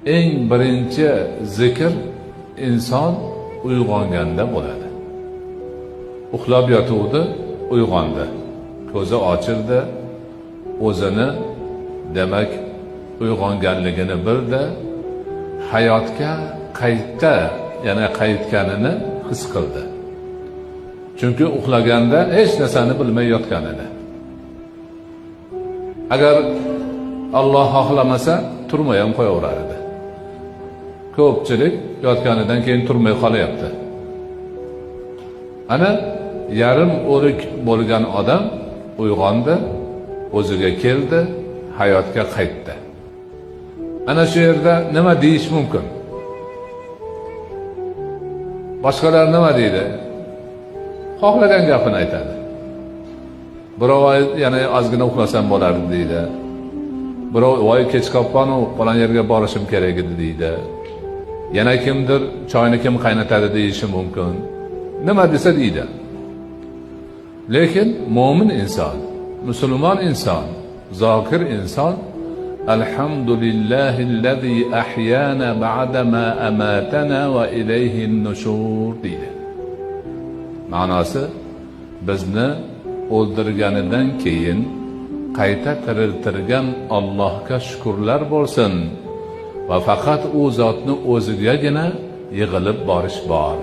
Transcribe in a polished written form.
eng birinchi zikr inson uyg'onganda bo'ladi. Uxlab yotuvdi, uyg'ondi, ko'zi ochildi, o'zini demak uyg'onganligini bildi, hayotga qayta, yana qaytganini his qildi. Chunki uxlaganda hech narsani bilmay yotgan edi. Agar Alloh xohlamasa turmay ham qo'yaverar edi. Ko'pchilik yotganidan keyin turmay qolyapti. Ana yarim o'lik bo'lgan odam uyg'ondi, o'ziga keldi, hayotga qaytdi. Ana shu yerda nima deyish mumkin? Boshqalar nima deydi? Xohlagan gapini aytadi. Birov yana ozgina uxlasam bo'lardi deydi. Birov voy kech qolgan-u, falon yerga borishim kerak edi deydi. Yana kimdir choyni kim qaynatadi deyishi mumkin. Nima desa deydi. Lekin mo'min inson, musulmon inson, zokir inson Alhamdulillahillazi ahyana ba'da ma amatana va ilayhin nushur deydi. Ma'nosi, bizni o'ldirganidan keyin qayta tiriltirgan Allohga shukrlar bo'lsin va faqat u zotni o'zigagina yig'ilib borish bor.